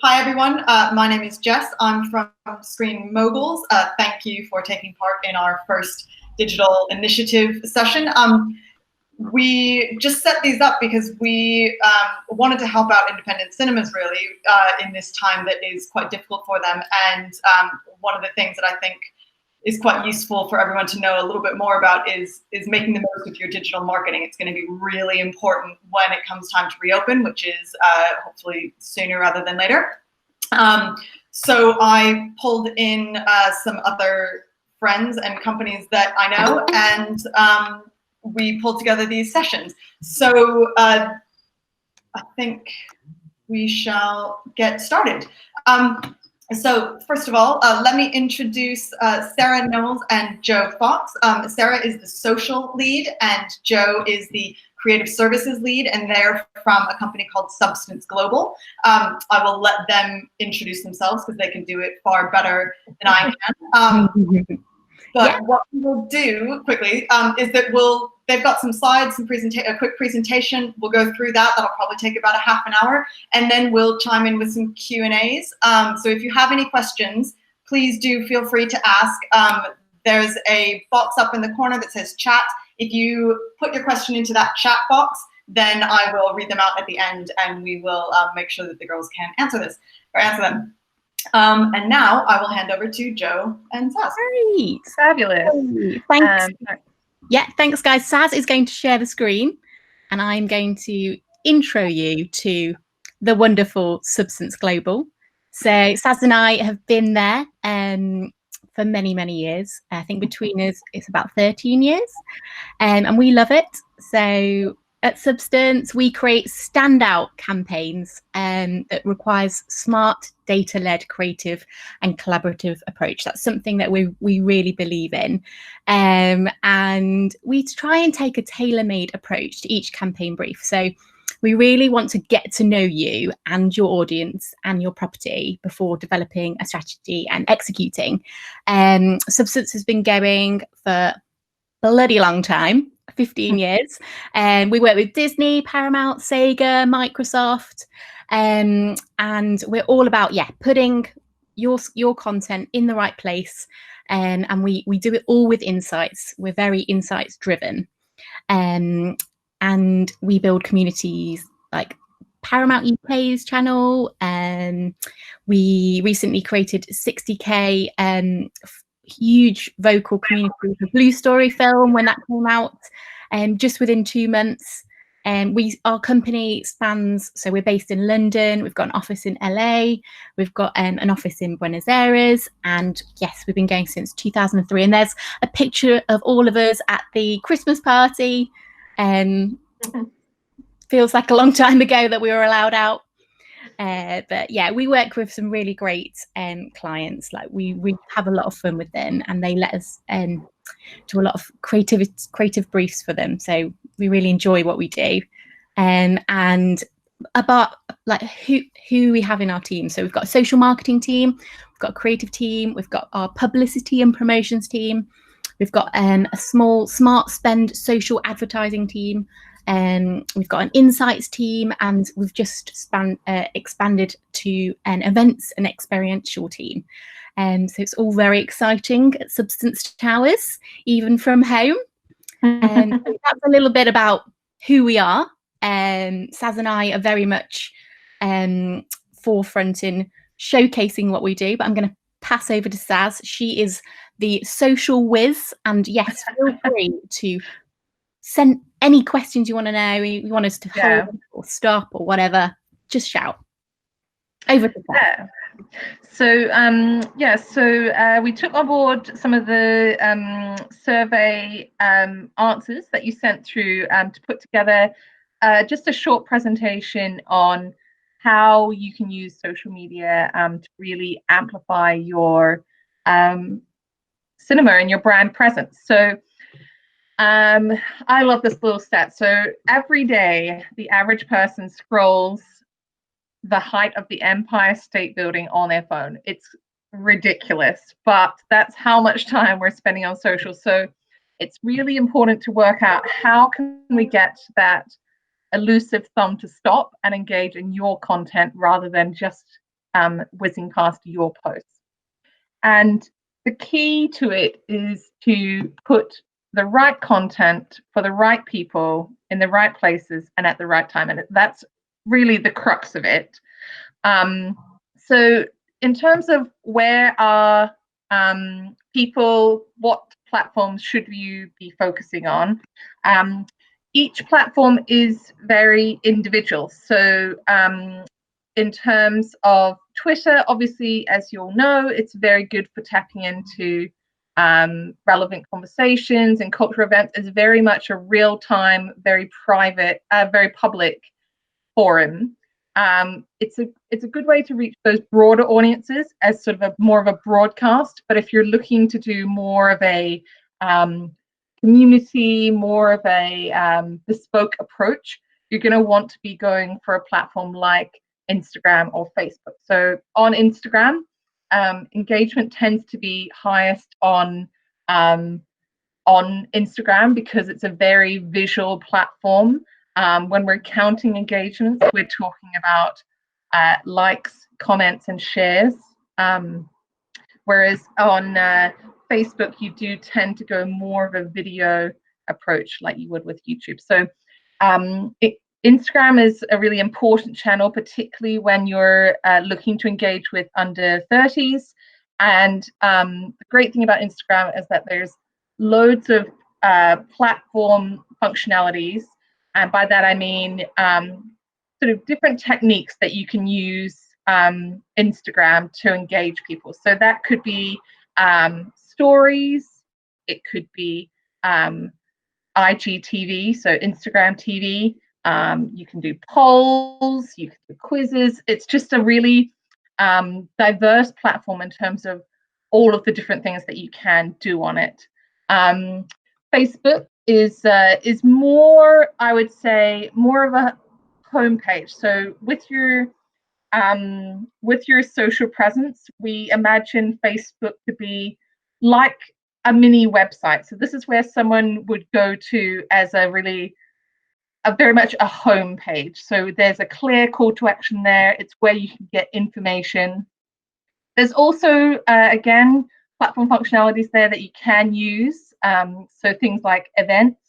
Hi, everyone. My name is Jess. I'm from Screen Moguls. Thank you for taking part in our first digital initiative session. We just set these up because we wanted to help out independent cinemas, really, in this time that is quite difficult for them. And one of the things that I think is quite useful for everyone to know a little bit more about is making the most of your digital marketing. It's going to be really important when it comes time to reopen, which is hopefully sooner rather than later. So I pulled in some other friends and companies that I know, and we pulled together these sessions. So I think we shall get started. So first of all, let me introduce Sarah Knowles and Joe Fox. Sarah is the social lead and Joe is the creative services lead, and they're from a company called Substance Global. I will let them introduce themselves because they can do it far better than I can. But what we'll do quickly is that they've got some slides, a quick presentation. We'll go through that. That'll probably take about a half an hour. And then we'll chime in with some Q&As. So if you have any questions, please do feel free to ask. There's a box up in the corner that says chat. If you put your question into that chat box, then I will read them out at the end and we will make sure that the girls can answer them. And now I will hand over to Joe and Saz. Great. Fabulous. Thanks. Thanks guys. Saz is going to share the screen and I'm going to intro you to the wonderful Substance Global. So Saz and I have been there for many, many years. I think between us it's about 13 years and we love it. So at Substance, we create standout campaigns that requires smart, data-led, creative and collaborative approach. That's something that we really believe in. And we try and take a tailor-made approach to each campaign brief. So we really want to get to know you and your audience and your property before developing a strategy and executing. Substance has been going for a bloody long time. 15 years, and we work with Disney, Paramount, Sega, Microsoft, and we're all about putting your content in the right place, and we do it all with insights. We're very insights driven, and we build communities like Paramount UK's channel, and we recently created 60k huge vocal community for Blue Story film when that came out, and just within 2 months. And our company spans, so we're based in London, we've got an office in LA, we've got an office in Buenos Aires, and yes, we've been going since 2003. And there's a picture of all of us at the Christmas party. Feels like a long time ago that we were allowed out. But yeah, we work with some really great clients. Like we have a lot of fun with them, and they let us do a lot of creative briefs for them. So we really enjoy what we do. And about like who we have in our team. So we've got a social marketing team, we've got a creative team, we've got our publicity and promotions team, we've got a small smart spend social advertising team. We've got an insights team, and we've just expanded to an events and experiential team. So it's all very exciting at Substance Towers, even from home. That's a little bit about who we are. Saz and I are very much forefront in showcasing what we do, but I'm going to pass over to Saz. She is the social whiz, and yes, feel free to send any questions you want to know, you want us to hold or stop or whatever, just shout. Over to that. So we took on board some of the survey answers that you sent through to put together just a short presentation on how you can use social media to really amplify your cinema and your brand presence. So I love this little stat. So every day, the average person scrolls the height of the Empire State Building on their phone. It's ridiculous, but that's how much time we're spending on social. So it's really important to work out how can we get that elusive thumb to stop and engage in your content rather than just whizzing past your posts. And the key to it is to put the right content for the right people in the right places and at the right time. And that's really the crux of it. So in terms of where are people, what platforms should you be focusing on? Each platform is very individual. So in terms of Twitter, obviously, as you all know, it's very good for tapping into relevant conversations and cultural events. It's very much a real-time, very private, very public forum. It's a good way to reach those broader audiences as sort of more of a broadcast. But if you're looking to do more of a community, more of a bespoke approach, you're going to want to be going for a platform like Instagram or Facebook. So on Instagram, engagement tends to be highest on Instagram because it's a very visual platform. When we're counting engagements, we're talking about likes, comments, and shares. Whereas on Facebook, you do tend to go more of a video approach like you would with YouTube. So Instagram is a really important channel, particularly when you're looking to engage with under 30s. And the great thing about Instagram is that there's loads of platform functionalities. And by that, I mean sort of different techniques that you can use Instagram to engage people. So that could be stories, it could be IGTV, so Instagram TV. You can do polls, you can do quizzes. It's just a really diverse platform in terms of all of the different things that you can do on it. Facebook is more, I would say, more of a homepage. So with your social presence, we imagine Facebook to be like a mini website. So this is where someone would go to as a very much a home page. So there's a clear call to action there. It's where you can get information. There's also, again, platform functionalities there that you can use. So things like events,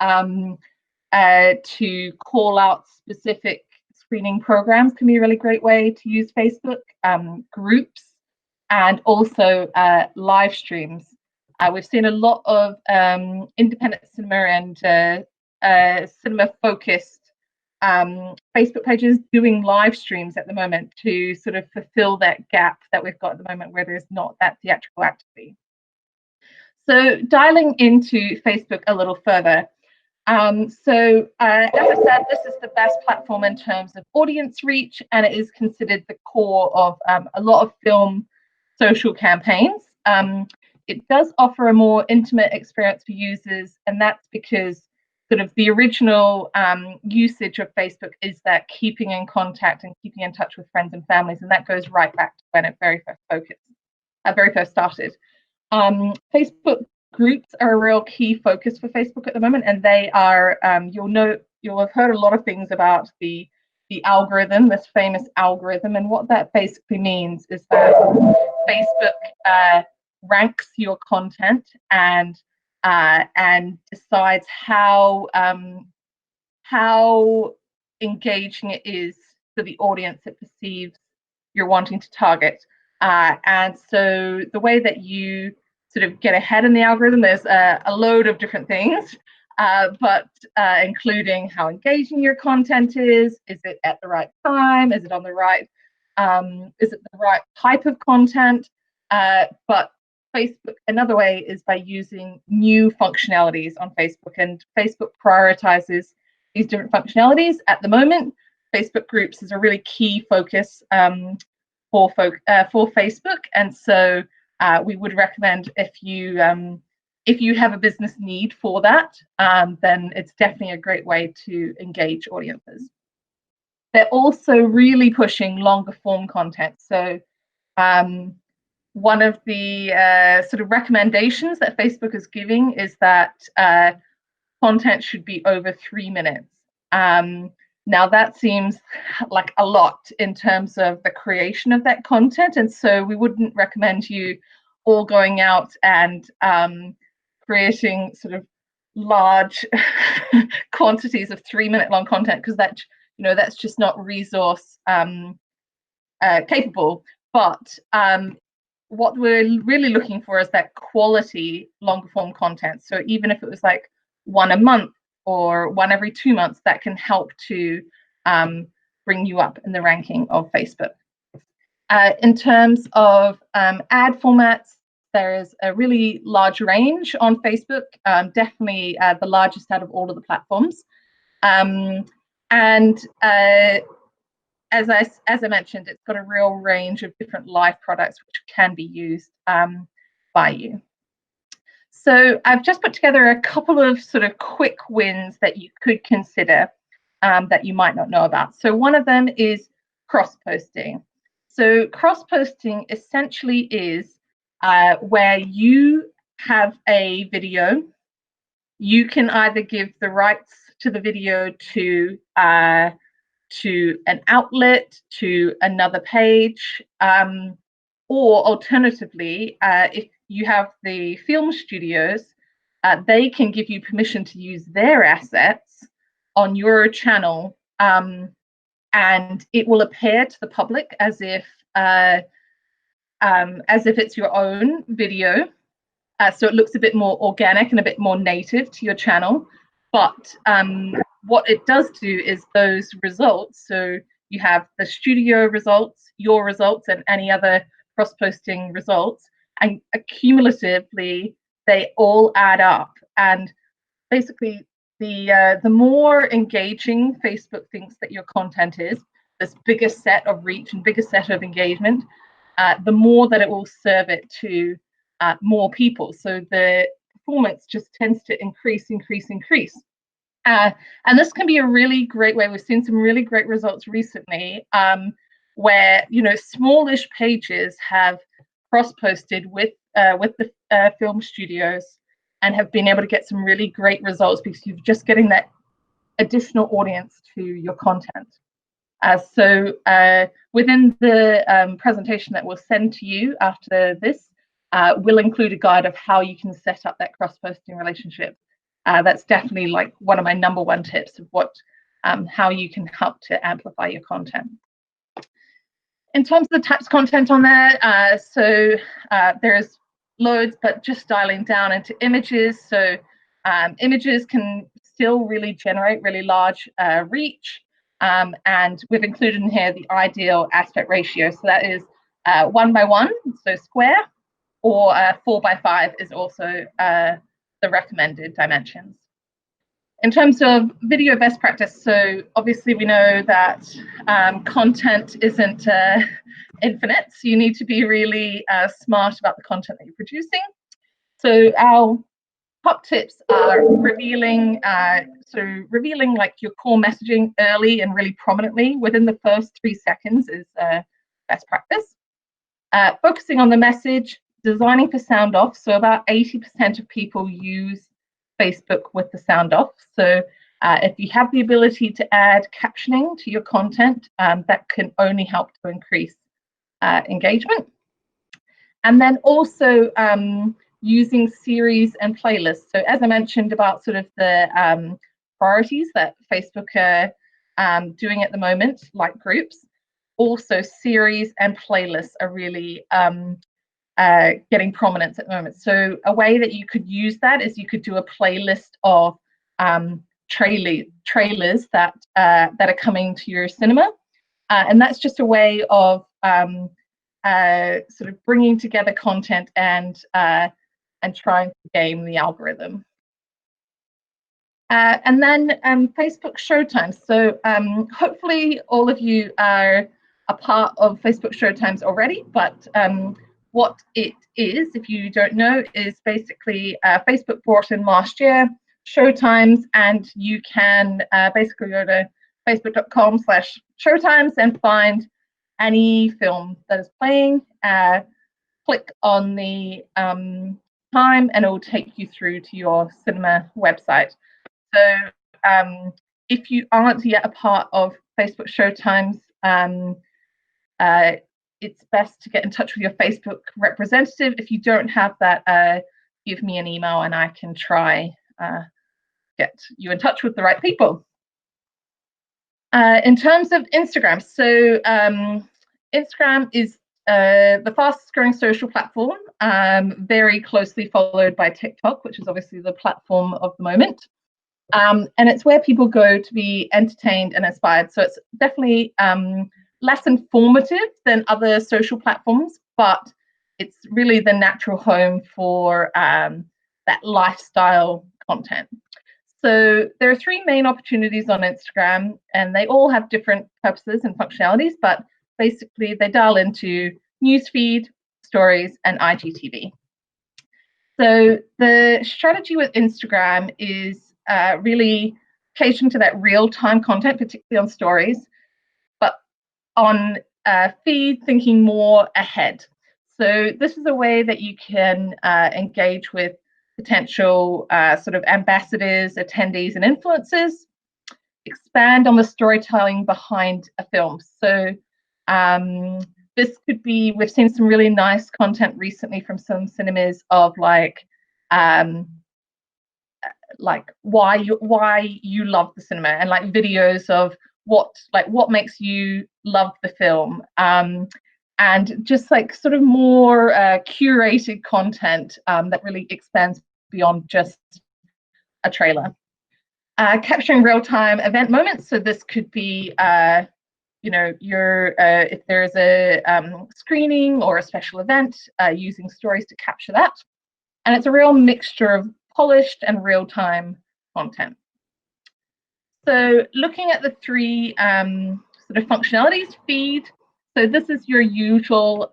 to call out specific screening programs can be a really great way to use Facebook. Groups, and also live streams. We've seen a lot of independent cinema and cinema-focused Facebook pages doing live streams at the moment to sort of fulfill that gap that we've got at the moment where there's not that theatrical activity. So dialing into Facebook a little further. As I said, this is the best platform in terms of audience reach, and it is considered the core of a lot of film social campaigns. It does offer a more intimate experience for users, and that's because sort of the original usage of Facebook is that keeping in contact and keeping in touch with friends and families, and that goes right back to when it very first started. Facebook groups are a real key focus for Facebook at the moment, and they are, you'll have heard a lot of things about the algorithm, this famous algorithm, and what that basically means is that Facebook ranks your content and decides how engaging it is for the audience it perceives you're wanting to target. And so the way that you sort of get ahead in the algorithm, there's a load of different things, but including how engaging your content is it at the right time, is it on the right, is it the right type of content? But Facebook, another way is by using new functionalities on Facebook, and Facebook prioritizes these different functionalities. At the moment, Facebook groups is a really key focus for Facebook, and so we would recommend if you have a business need for that, then it's definitely a great way to engage audiences. They're also really pushing longer form content. So one of the sort of recommendations that Facebook is giving is that content should be over 3 minutes. Now that seems like a lot in terms of the creation of that content, and so we wouldn't recommend you all going out and creating sort of large quantities of 3-minute long content, because that, you know, that's just not resource capable. But what we're really looking for is that quality longer form content. So even if it was like one a month or one every 2 months, that can help to bring you up in the ranking of Facebook. In terms of ad formats, there is a really large range on Facebook, definitely the largest out of all of the platforms. As I mentioned, it's got a real range of different live products which can be used by you. So I've just put together a couple of sort of quick wins that you could consider that you might not know about. So one of them is cross-posting. So cross-posting essentially is where you have a video, you can either give the rights to the video to an outlet, to another page, or alternatively, if you have the film studios, they can give you permission to use their assets on your channel, and it will appear to the public as if it's your own video. So it looks a bit more organic and a bit more native to your channel. But what it does do is those results, so you have the studio results, your results, and any other cross-posting results, and cumulatively they all add up. And basically, the more engaging Facebook thinks that your content is, this bigger set of reach and bigger set of engagement, the more that it will serve it to more people. So the performance just tends to increase. And this can be a really great way. We've seen some really great results recently where, you know, smallish pages have cross-posted with the film studios and have been able to get some really great results because you're just getting that additional audience to your content. So within the presentation that we'll send to you after this, we'll include a guide of how you can set up that cross-posting relationship. That's definitely like one of my #1 tips of what how you can help to amplify your content. In terms of the types of content on there, so there's loads, but just dialing down into images. So images can still really generate really large reach. And we've included in here the ideal aspect ratio. So that is 1:1, so square, or 4:5 is also the recommended dimensions. In terms of video best practice, so obviously we know that content isn't infinite, so you need to be really smart about the content that you're producing. So our top tips are revealing like your core messaging early and really prominently within the first 3 seconds is best practice. Focusing on the message, designing for sound off. So about 80% of people use Facebook with the sound off. So if you have the ability to add captioning to your content, that can only help to increase engagement. And then also using series and playlists. So as I mentioned about sort of the priorities that Facebook are doing at the moment, like groups, also series and playlists are really getting prominence at the moment. So a way that you could use that is you could do a playlist of trailers that are coming to your cinema, and that's just a way of sort of bringing together content and trying to game the algorithm. And then Facebook Showtimes. So hopefully all of you are a part of Facebook Showtimes already, but what it is, if you don't know, is basically Facebook brought in last year Showtimes, and you can basically go to facebook.com/showtimes and find any film that is playing, click on the time, and it will take you through to your cinema website. So if you aren't yet a part of Facebook Showtimes, it's best to get in touch with your Facebook representative. If you don't have that, give me an email and I can try get you in touch with the right people. In terms of Instagram, so Instagram is the fastest growing social platform, very closely followed by TikTok, which is obviously the platform of the moment. And it's where people go to be entertained and inspired. So it's definitely less informative than other social platforms, but it's really the natural home for that lifestyle content. So there are three main opportunities on Instagram, and they all have different purposes and functionalities, but basically they dial into newsfeed, stories, and IGTV. So the strategy with Instagram is really catering to that real-time content, particularly on stories, but on feed, thinking more ahead. So this is a way that you can engage with potential sort of ambassadors, attendees, and influencers, expand on the storytelling behind a film. So this could be, we've seen some really nice content recently from some cinemas of like why you love the cinema, and like videos of what makes you love the film, and just like sort of more curated content that really expands beyond just a trailer. Capturing real-time event moments, so this could be you know, if there's a screening or a special event, using stories to capture that. And it's a real mixture of polished and real-time content. So looking at the three sort of functionalities, feed. So this is your usual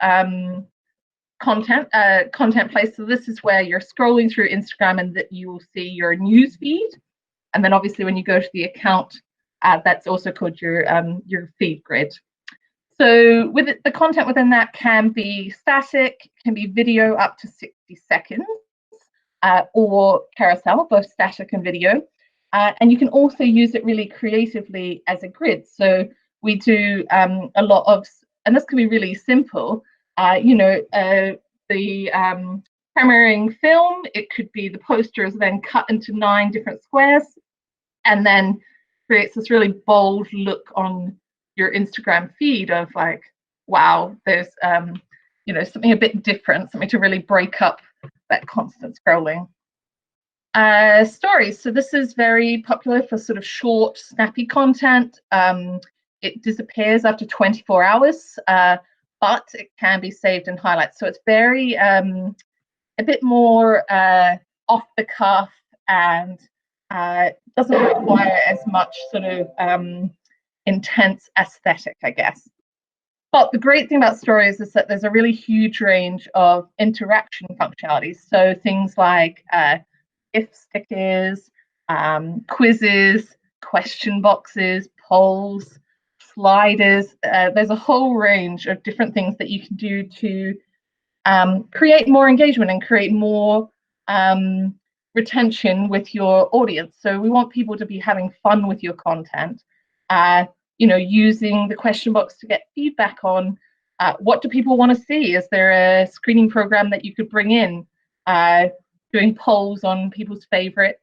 content place. So this is where you're scrolling through Instagram and that you will see your news feed. And then obviously when you go to the account, that's also called your feed grid. So with it, the content within that can be static, can be video up to 60 seconds, or carousel, both static and video. And you can also use it really creatively as a grid. So we do a lot of, and this can be really simple, you know, the premiering film, it could be the poster is then cut into 9 different squares and then creates this really bold look on your Instagram feed of like, wow, there's you know, something a bit different, something to really break up that constant scrolling. Stories. So this is very popular for sort of short, snappy content. It disappears after 24 hours, but it can be saved in highlights. So it's very a bit more off the cuff and doesn't require as much sort of intense aesthetic, I guess. But the great thing about stories is that there's a really huge range of interaction functionalities. So things like gift stickers, quizzes, question boxes, polls, sliders. There's a whole range of different things that you can do to create more engagement and create more retention with your audience. So we want people to be having fun with your content, you know, using the question box to get feedback on what do people want to see? Is there a screening program that you could bring in? Doing polls on people's favorite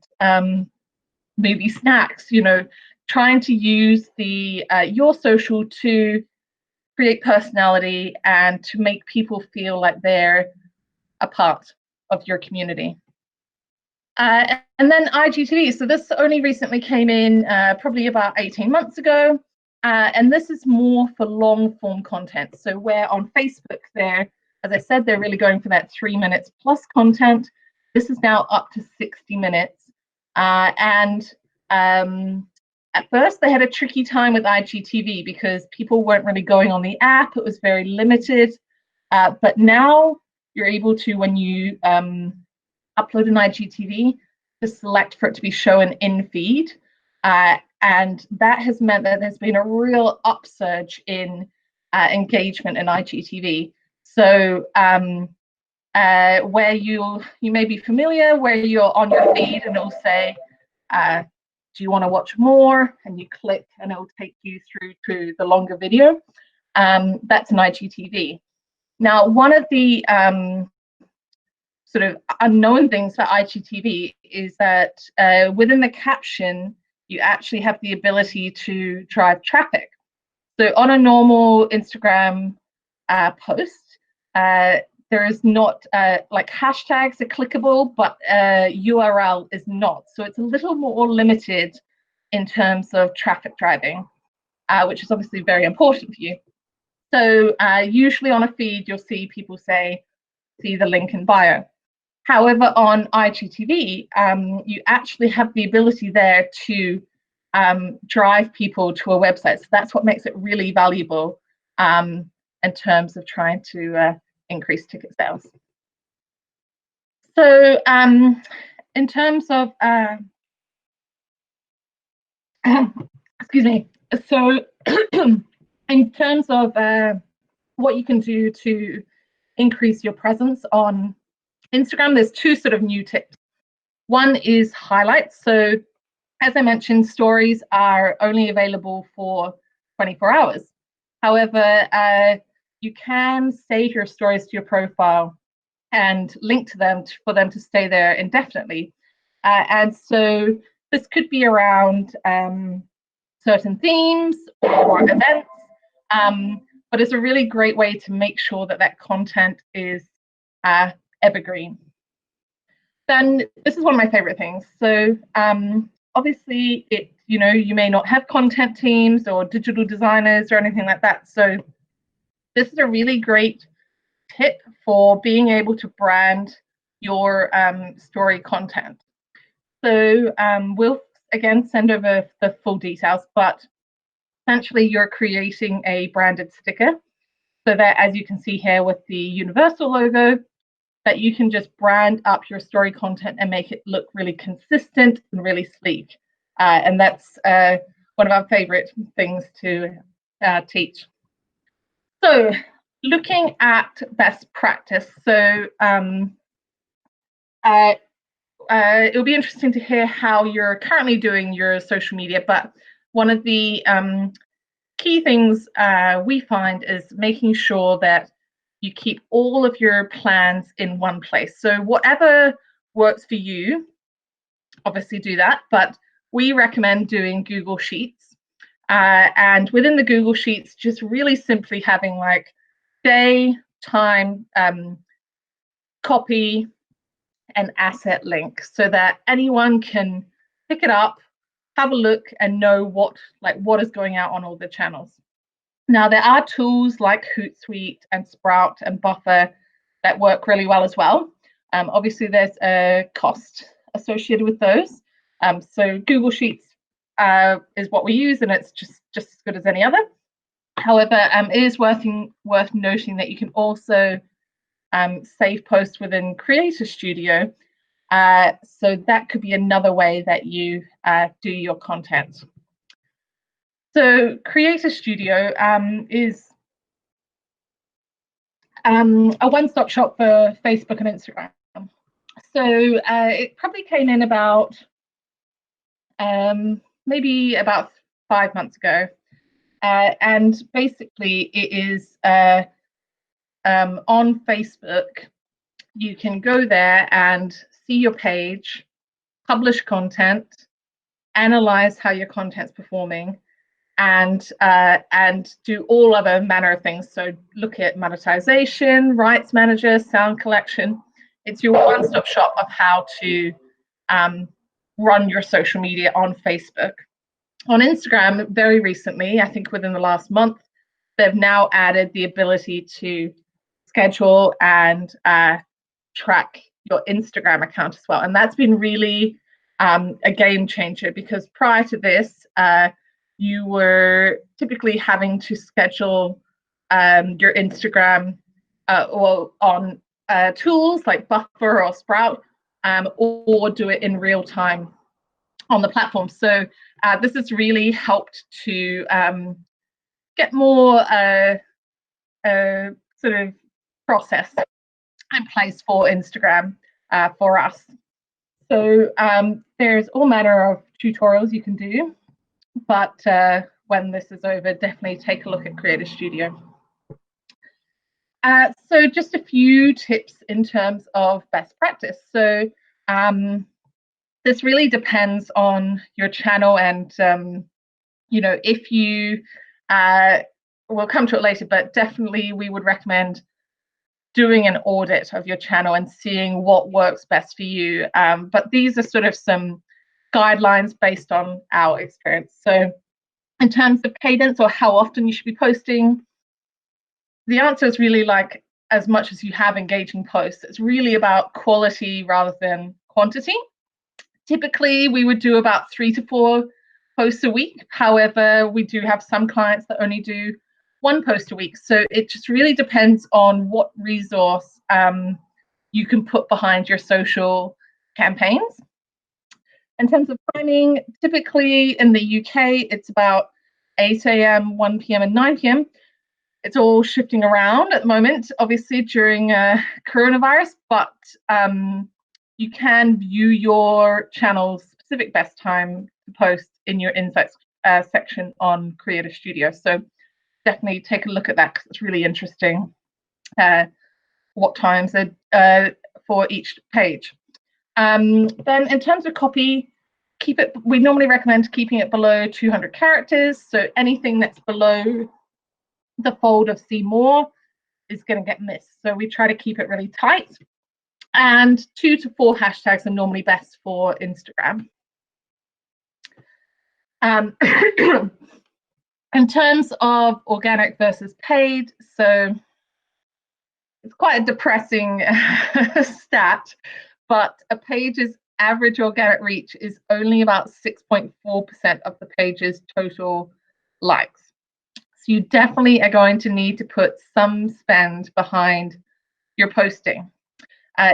movie snacks, you know, trying to use the your social to create personality and to make people feel like they're a part of your community. And then IGTV. So this only recently came in probably about 18 months ago. And this is more for long form content. So where on Facebook there, as I said, they're really going for that 3 minutes plus content. This is now up to 60 minutes. And at first they had a tricky time with IGTV because people weren't really going on the app. It was very limited. But now you're able to, when you upload an IGTV, to select for it to be shown in feed. And that has meant that there's been a real upsurge in engagement in IGTV. So where you may be familiar, where you're on your feed and it'll say, do you want to watch more? And you click and it will take you through to the longer video. That's an IGTV. Now, one of the sort of unknown things for IGTV is that within the caption, you actually have the ability to drive traffic. So on a normal Instagram post, there is not like hashtags are clickable, but URL is not. So it's a little more limited in terms of traffic driving, which is obviously very important for you. So usually on a feed, you'll see people say, see the link in bio. However, on IGTV, you actually have the ability there to drive people to a website. So that's what makes it really valuable in terms of trying to increase ticket sales. So in terms of, excuse me, so in terms of what you can do to increase your presence on Instagram, there's two sort of new tips. One is highlights. So as I mentioned, stories are only available for 24 hours. However, you can save your stories to your profile and link to them for them to stay there indefinitely. And so this could be around certain themes or events, but it's a really great way to make sure that that content is evergreen. Then this is one of my favorite things. So obviously, you may not have content teams or digital designers or anything like that. So this is a really great tip for being able to brand your story content. So we'll again send over the full details, but essentially you're creating a branded sticker so that, as you can see here with the Universal logo, that you can just brand up your story content and make it look really consistent and really sleek. And that's one of our favorite things to teach. So looking at best practice, so it'll be interesting to hear how you're currently doing your social media, but one of the key things we find is making sure that you keep all of your plans in one place. So whatever works for you, obviously do that, but we recommend doing Google Sheets. And within the Google Sheets, just really simply having like day, time, copy, and asset link so that anyone can pick it up, have a look, and know what is going out on all the channels. Now, there are tools like Hootsuite and Sprout and Buffer that work really well as well. Obviously, there's a cost associated with those. So Google Sheets is what we use, and it's just as good as any other. However, it is worth noting that you can also save posts within Creator Studio. So that could be another way that you do your content. So Creator Studio is a one-stop shop for Facebook and Instagram. So it probably came in about maybe about 5 months ago. And basically it is on Facebook. You can go there and see your page, publish content, analyze how your content's performing, and do all other manner of things. So look at monetization, rights manager, sound collection. It's your one-stop shop of how to run your social media on Facebook. On Instagram, very recently, I think within the last month, they've now added the ability to schedule and track your Instagram account as well. And that's been really a game changer, because prior to this, you were typically having to schedule your Instagram on tools like Buffer or Sprout, or do it in real time on the platform. So this has really helped to get more sort of process in place for Instagram for us. So there's all manner of tutorials you can do, but when this is over, definitely take a look at Creator Studio. So just a few tips in terms of best practice. So this really depends on your channel, and you know, if you we'll come to it later, but definitely we would recommend doing an audit of your channel and seeing what works best for you. But these are sort of some guidelines based on our experience. So in terms of cadence or how often you should be posting, the answer is really like as much as you have engaging posts. It's really about quality rather than quantity. Typically, we would do about 3 to 4 posts a week. However, we do have some clients that only do 1 post a week. So it just really depends on what resource you can put behind your social campaigns. In terms of timing, typically in the UK, it's about 8 a.m., 1 p.m. and 9 p.m. It's all shifting around at the moment, obviously during coronavirus, but you can view your channel's specific best time to post in your insights section on Creator Studio. So definitely take a look at that because it's really interesting what times are for each page. Then in terms of copy, we normally recommend keeping it below 200 characters. So anything that's below the fold of see more is going to get missed. So we try to keep it really tight. And 2 to 4 hashtags are normally best for Instagram. In terms of organic versus paid, so it's quite a depressing stat, but a page's average organic reach is only about 6.4% of the page's total likes. So you definitely are going to need to put some spend behind your posting.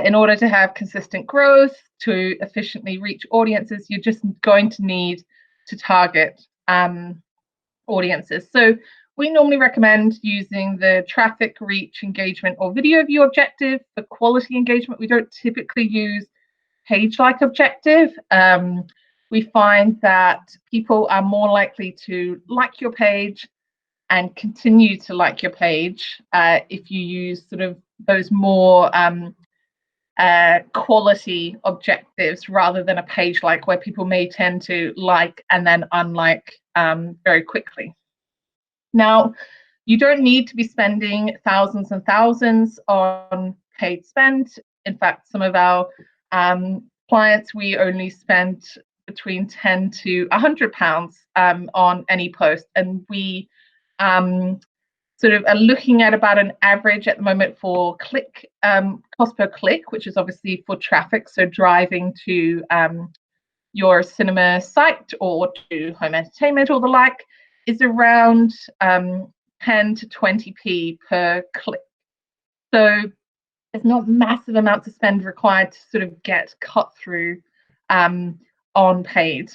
In order to have consistent growth, to efficiently reach audiences, you're just going to need to target audiences. So we normally recommend using the traffic, reach, engagement, or video view objective for quality engagement. We don't typically use page-like objective. We find that people are more likely to like your page and continue to like your page if you use sort of those more quality objectives rather than a page like where people may tend to like and then unlike very quickly. Now, you don't need to be spending thousands and thousands on paid spend. In fact, some of our clients, we only spend between 10 to £100 on any post, and we sort of are looking at about an average at the moment for click cost per click, which is obviously for traffic, so driving to your cinema site or to home entertainment or the like, is around 10 to 20p per click. So there's not massive amounts of spend required to sort of get cut through on paid.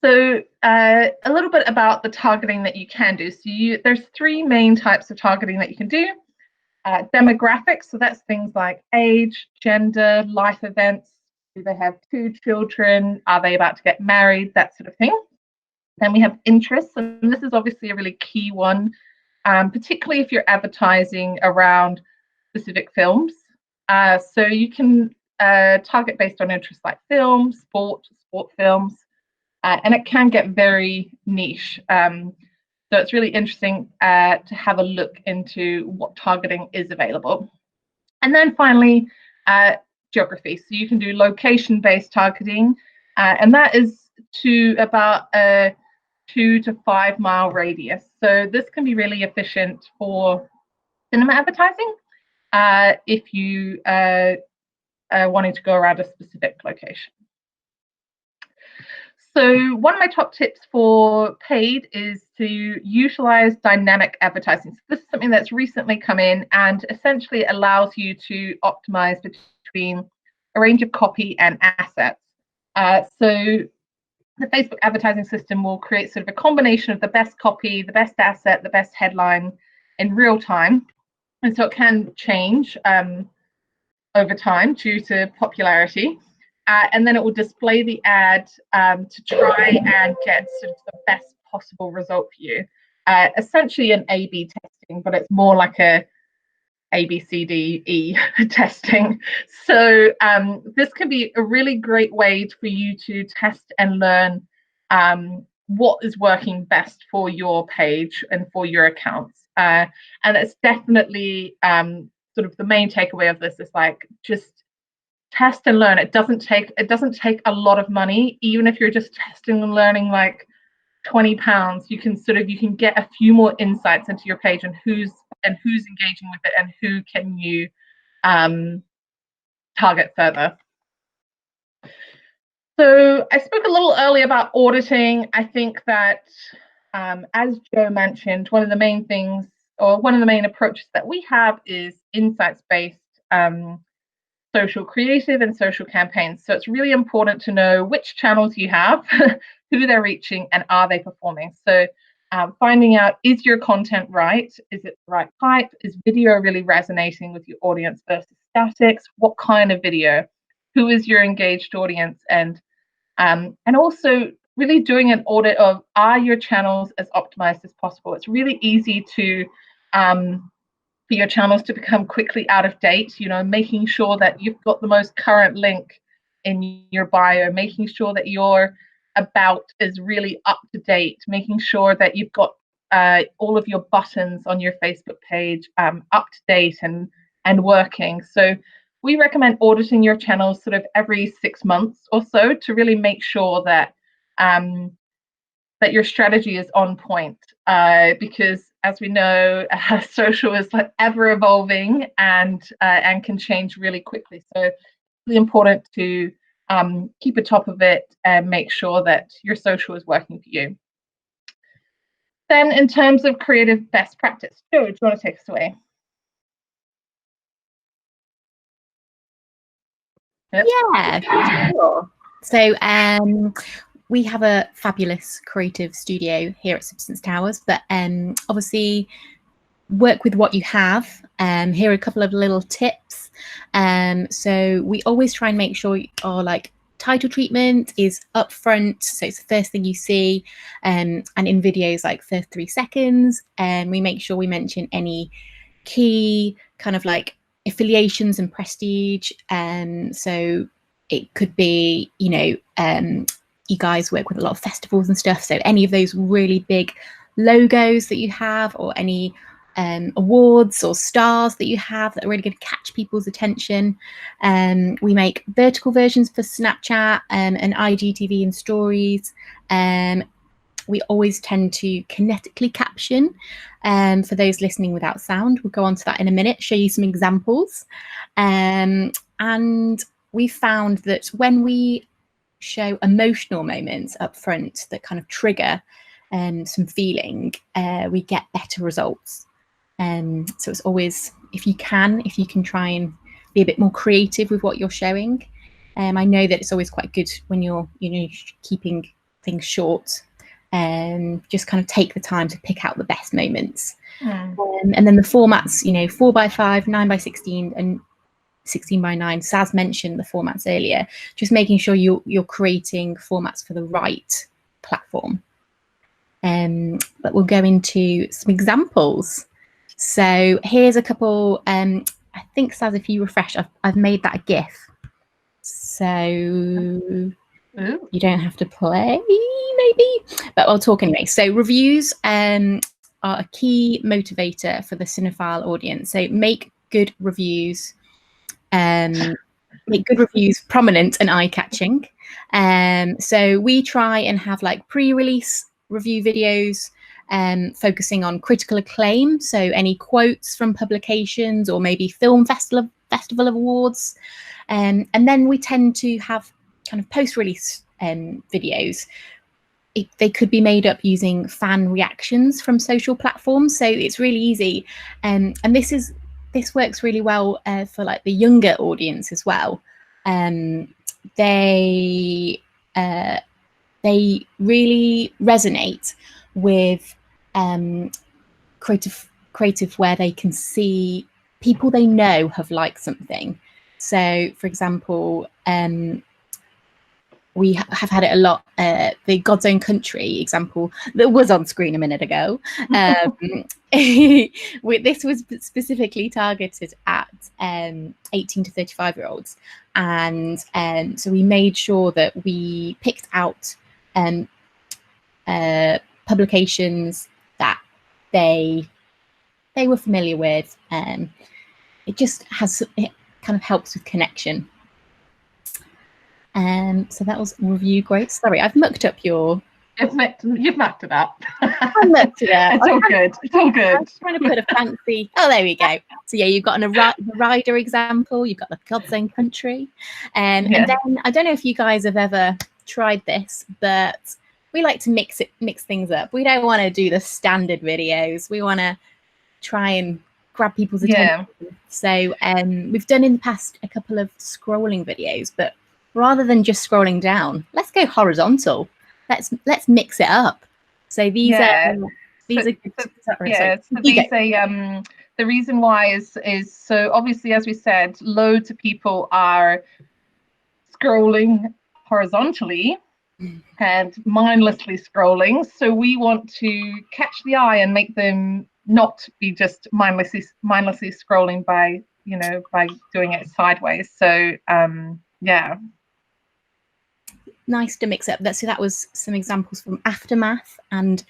So a little bit about the targeting that you can do. So there's 3 main types of targeting that you can do. Demographics, so that's things like age, gender, life events. Do they have 2 children? Are they about to get married? That sort of thing. Then we have interests, and this is obviously a really key one, particularly if you're advertising around specific films. So you can target based on interests like film, sport films. And it can get very niche. So it's really interesting to have a look into what targeting is available. And then finally, geography. So you can do location-based targeting, and that is to about a 2 to 5 mile radius. So this can be really efficient for cinema advertising if you are wanting to go around a specific location. So one of my top tips for paid is to utilize dynamic advertising. So this is something that's recently come in and essentially allows you to optimize between a range of copy and assets. So the Facebook advertising system will create sort of a combination of the best copy, the best asset, the best headline in real time. And so it can change over time due to popularity. and then it will display the ad to try and get sort of the best possible result for you. Essentially an A/B testing, but it's more like a ABCDE testing. So this can be a really great way for you to test and learn what is working best for your page and for your accounts. And it's definitely sort of the main takeaway of this is like, just test and learn. It doesn't take a lot of money. Even if you're just testing and learning like £20, you can get a few more insights into your page and who's engaging with it and who can you target further. So I spoke a little earlier about auditing. I think that as Joe mentioned, one of the main things, or one of the main approaches that we have, is insights-based social creative and social campaigns. So it's really important to know which channels you have, who they're reaching, and are they performing. So finding out, is your content right? Is it the right type? Is video really resonating with your audience versus statics? What kind of video? Who is your engaged audience? And also really doing an audit of, are your channels as optimized as possible? It's really easy to for your channels to become quickly out of date, making sure that you've got the most current link in your bio, making sure that your about is really up to date, making sure that you've got all of your buttons on your Facebook page up to date and working. So we recommend auditing your channels sort of every 6 months or so to really make sure that that your strategy is on point, because as we know, social is like ever evolving and can change really quickly. So it's really important to keep atop of it and make sure that your social is working for you. Then in terms of creative best practice, Joe, do you want to take us away? Yep. Yeah, sure. So we have a fabulous creative studio here at Substance Towers, but obviously work with what you have. Here are a couple of little tips. So we always try and make sure our title treatment is upfront, so it's the first thing you see, and in videos like first 3 seconds, and we make sure we mention any key kind of affiliations and prestige. So it could be, you guys work with a lot of festivals and stuff, so any of those really big logos that you have, or any awards or stars that you have that are really going to catch people's attention. We make vertical versions for Snapchat and IGTV and stories. We always tend to kinetically caption. For those listening without sound, we'll go on to that in a minute, show you some examples. And we found that when we show emotional moments up front that kind of trigger some feeling, we get better results. So it's always, if you can try and be a bit more creative with what you're showing. I know that it's always quite good when you're keeping things short, just kind of take the time to pick out the best moments. And then the formats, 4x5, 9x16 and 16x9. Saz mentioned the formats earlier, just making sure you're creating formats for the right platform. But we'll go into some examples. So here's a couple. I think, Saz, if you refresh, I've made that a GIF, so you don't have to play, maybe, but I'll talk anyway. So reviews are a key motivator for the cinephile audience. So make good reviews, prominent and eye-catching. So we try and have pre-release review videos, focusing on critical acclaim, so any quotes from publications or maybe film festival awards, and then we tend to have kind of post-release videos. They could be made up using fan reactions from social platforms, so it's really easy, and this works really well for the younger audience as well. They really resonate with creative where they can see people they know have liked something. So for example, we have had it a lot. The God's Own Country example that was on screen a minute ago. This was specifically targeted at 18 to 35-year-olds. And so we made sure that we picked out publications that they were familiar with. It kind of helps with connection. So that was review great. Sorry, I've mucked up your. You've mucked it up. I mucked it up. It's all good. It's all good. I'm trying to put a fancy. Oh, there we go. So yeah, you've got the rider example. You've got the God's Own Country, and then I don't know if you guys have ever tried this, but we like to mix things up. We don't want to do the standard videos. We want to try and grab people's attention. So we've done in the past a couple of scrolling videos, but rather than just scrolling down, let's go horizontal. Let's mix it up. So these are the reason why is so obviously, as we said, loads of people are scrolling horizontally and mindlessly scrolling. So we want to catch the eye and make them not be just mindlessly scrolling by doing it sideways. So yeah. Nice to mix up. So that was some examples from Aftermath, and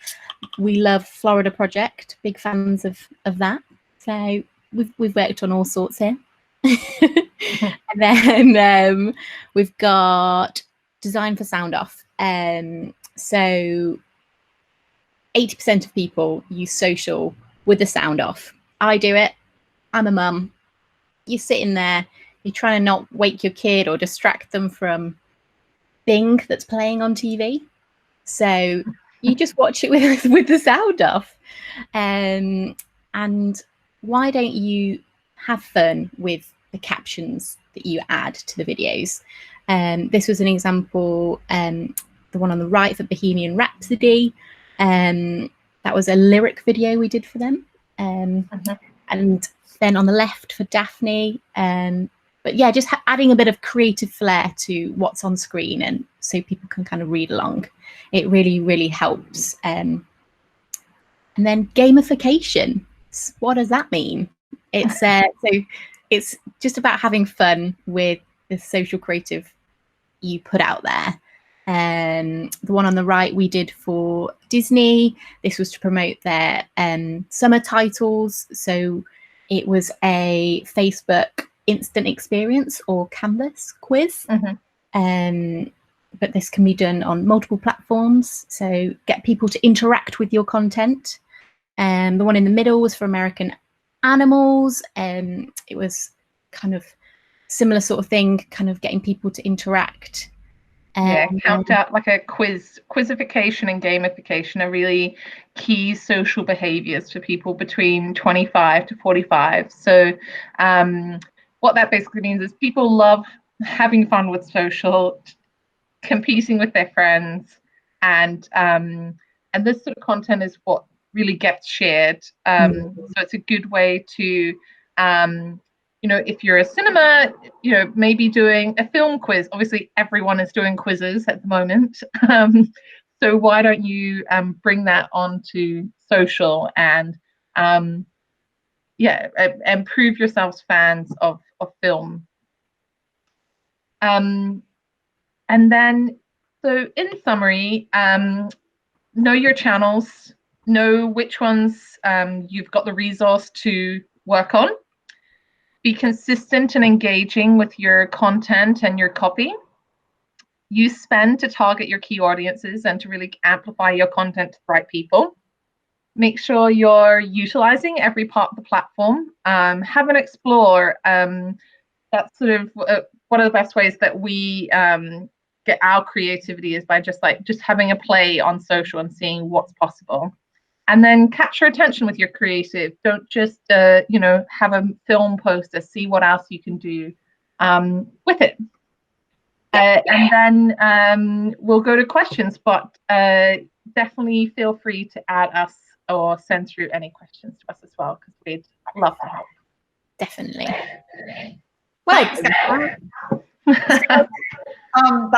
we love Florida Project. Big fans of that. So we've worked on all sorts here. And then we've got Design for Sound Off. So 80% of people use social with the sound off. I do it. I'm a mum. You're sitting there. You're trying to not wake your kid or distract them from Bing that's playing on TV, so you just watch it with the sound off. And why don't you have fun with the captions that you add to the videos? This was an example, the one on the right for Bohemian Rhapsody. That was a lyric video we did for them. And then on the left for Daphne. But yeah, just adding a bit of creative flair to what's on screen, and so people can kind of read along. It really, really helps. And then gamification. What does that mean? It's so it's just about having fun with the social creative you put out there. The one on the right we did for Disney. This was to promote their summer titles. So it was a Facebook instant experience or Canvas quiz. But this can be done on multiple platforms, so get people to interact with your content. The one in the middle was for American Animals. It was kind of similar sort of thing, kind of getting people to interact. Count out like a quizzification and gamification are really key social behaviors for people between 25 to 45. So what that basically means is people love having fun with social, competing with their friends, and this sort of content is what really gets shared. So it's a good way to, if you're a cinema, maybe doing a film quiz. Obviously, everyone is doing quizzes at the moment. So why don't you bring that onto social and and prove yourselves fans of film. And then, so in summary, know your channels, know which ones you've got the resource to work on. Be consistent and engaging with your content and your copy. Use spend to target your key audiences and to really amplify your content to the right people. Make sure you're utilizing every part of the platform. Have an explore. That's sort of one of the best ways that we get our creativity is by just having a play on social and seeing what's possible. And then capture attention with your creative. Don't just have a film poster. See what else you can do with it. And then we'll go to questions, but definitely feel free to add us or send through any questions to us as well, because we'd love to help. Definitely. Well, That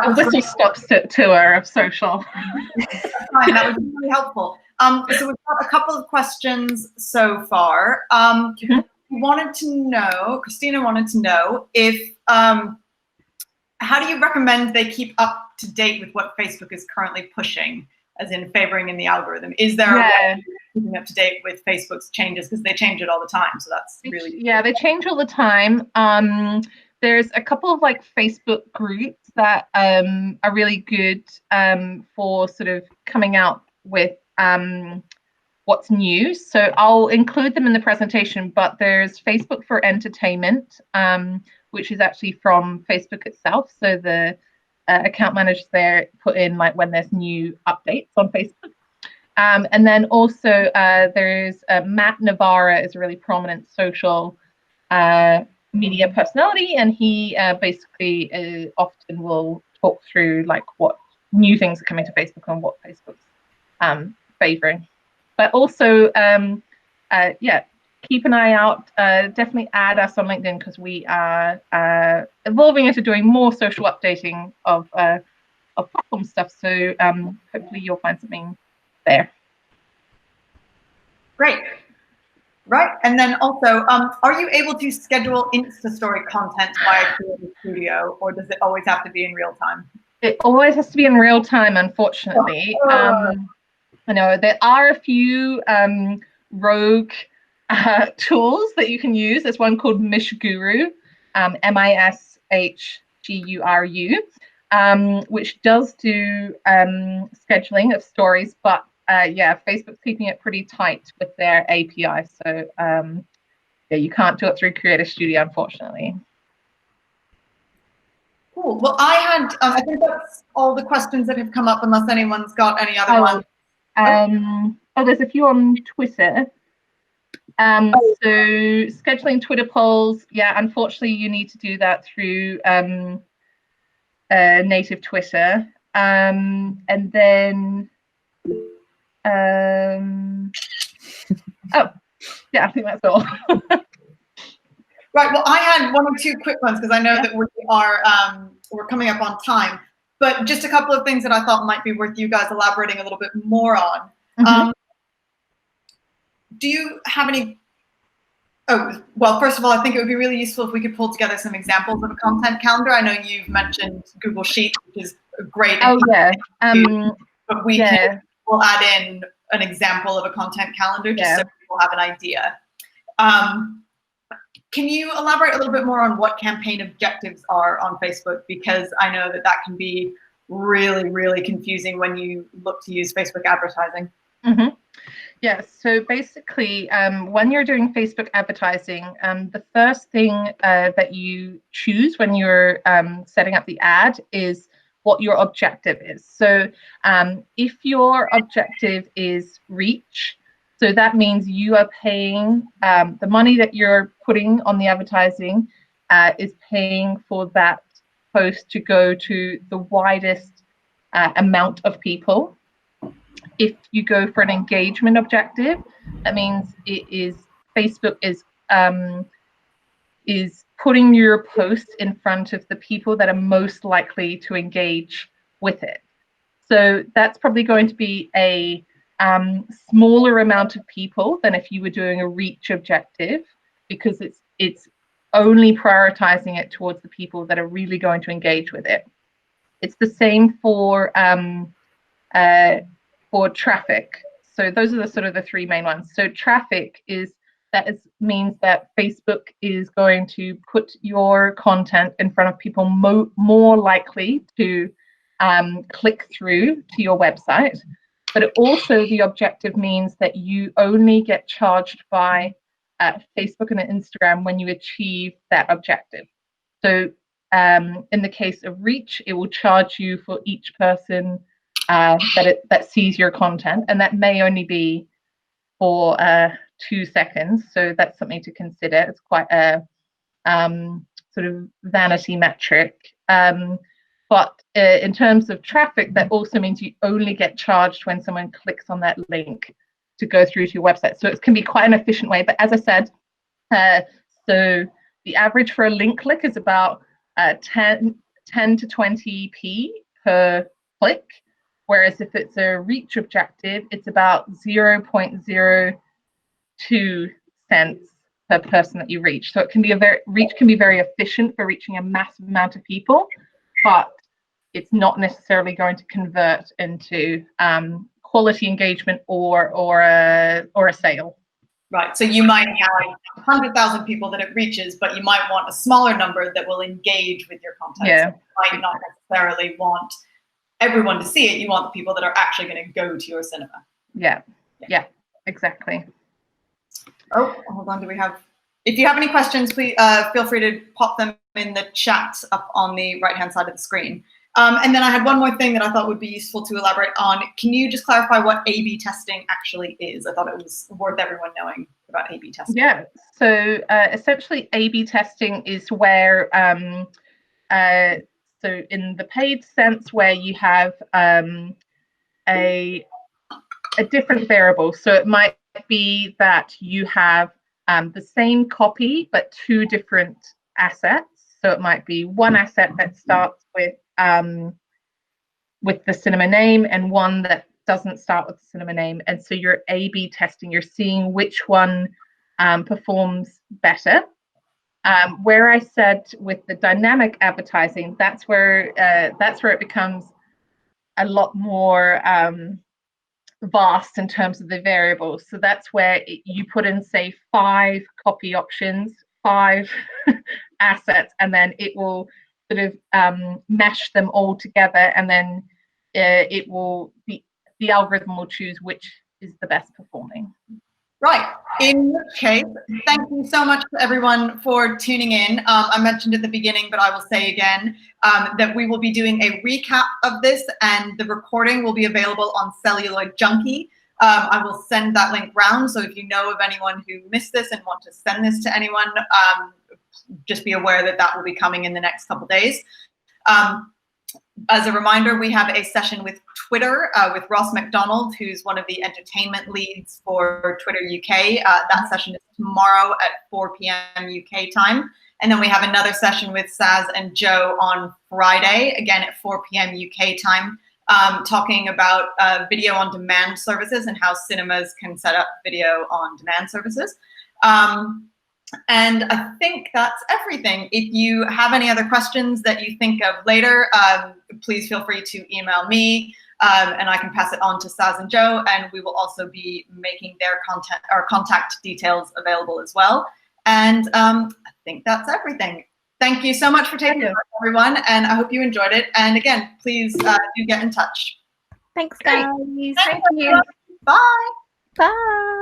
was whistle stop tour of social. fine. That was really helpful. So we've got a couple of questions so far. We wanted to know, Christina wanted to know if, how do you recommend they keep up to date with what Facebook is currently pushing, as in favoring in the algorithm? Is there a way of keeping up to date with Facebook's changes? Because they change it all the time, so that's really... Yeah, they change all the time. There's a couple of like Facebook groups that are really good for sort of coming out with what's new. So I'll include them in the presentation, but there's Facebook for Entertainment, which is actually from Facebook itself. So the account managers there put in like when there's new updates on Facebook. And then also there's Matt Navarra is a really prominent social media personality, and he basically often will talk through like what new things are coming to Facebook and what Facebook's favoring. But also, yeah, keep an eye out. Definitely add us on LinkedIn, because we are evolving into doing more social updating of platform stuff. So hopefully you'll find something there. Great. Right, and then also, are you able to schedule Insta story content via Creative Studio, or does it always have to be in real time? It always has to be in real time, unfortunately. I know there are a few rogue tools that you can use. There's one called Mishguru, MISHGURU, which does do scheduling of stories, but yeah, Facebook's keeping it pretty tight with their API. So yeah, you can't do it through Creative Studio, unfortunately. Cool. Well, I think that's all the questions that have come up, unless anyone's got any other ones. Oh, there's a few on Twitter. So scheduling Twitter polls, yeah, unfortunately you need to do that through native Twitter. And then oh yeah, I think that's all. Right, well, I had one or two quick ones, because I know that we are we're coming up on time, but just a couple of things that I thought might be worth you guys elaborating a little bit more on. Do you have any... Oh, well, first of all, I think it would be really useful if we could pull together some examples of a content calendar. I know you've mentioned Google Sheets, which is great. Oh yeah. But we'll add in an example of a content calendar just so people have an idea. Can you elaborate a little bit more on what campaign objectives are on Facebook? Because I know that that can be really, really confusing when you look to use Facebook advertising. Yeah, so basically, when you're doing Facebook advertising, the first thing that you choose when you're setting up the ad is what your objective is. So if your objective is reach, so that means you are paying the money that you're putting on the advertising is paying for that post to go to the widest amount of people. If you go for an engagement objective, that means it is Facebook is putting your post in front of the people that are most likely to engage with it. So that's probably going to be a smaller amount of people than if you were doing a reach objective, because it's only prioritizing it towards the people that are really going to engage with it. It's the same for traffic. So those are the sort of the three main ones. So traffic means that Facebook is going to put your content in front of people more likely to click through to your website. But also the objective means that you only get charged by Facebook and Instagram when you achieve that objective. So in the case of reach, it will charge you for each person that sees your content, and that may only be for 2 seconds. So that's something to consider. It's quite a sort of vanity metric. But in terms of traffic, that also means you only get charged when someone clicks on that link to go through to your website. So it can be quite an efficient way. But as I said, so the average for a link click is about 10 to 20p per click, whereas if it's a reach objective, it's about 0.02 cents per person that you reach. So it can be reach can be very efficient for reaching a massive amount of people, but it's not necessarily going to convert into quality engagement or a sale. Right. So you might have 100,000 people that it reaches, but you might want a smaller number that will engage with your content. Yeah. So you might not necessarily want everyone to see it. You want the people that are actually going to go to your cinema. Yeah. Exactly. Oh, hold on. Do we have? If you have any questions, please feel free to pop them in the chat up on the right-hand side of the screen. And then I had one more thing that I thought would be useful to elaborate on. Can you just clarify what A/B testing actually is? I thought it was worth everyone knowing about A/B testing. Yeah. So essentially, A/B testing is where, so in the paid sense, where you have a different variable. So it might be that you have the same copy but two different assets. So it might be one asset that starts with the cinema name and one that doesn't start with the cinema name. And so you're A/B testing. You're seeing which one performs better. Where I said with the dynamic advertising, that's where it becomes a lot more vast in terms of the variables. So that's where you put in, say, 5 copy options, 5 assets, and then it will sort of mesh them all together, and then the algorithm will choose which is the best performing. Right. In which case, thank you so much to everyone for tuning in. I mentioned at the beginning, but I will say again that we will be doing a recap of this, and the recording will be available on Celluloid Junkie. I will send that link round, so if you know of anyone who missed this and want to send this to anyone, just be aware that that will be coming in the next couple days. As a reminder, we have a session with Twitter with Ross McDonald, who's one of the entertainment leads for Twitter UK. That session is tomorrow at 4 p.m. UK time. And then we have another session with Saz and Joe on Friday, again at 4 p.m. UK time, talking about video on demand services and how cinemas can set up video on demand services. And I think that's everything. If you have any other questions that you think of later, please feel free to email me, and I can pass it on to Saz and Joe, and we will also be making their contact details available as well. And I think that's everything. Thank you so much for taking part, everyone, and I hope you enjoyed it. And again, please do get in touch. Thanks, guys. Thank you. Bye. Bye.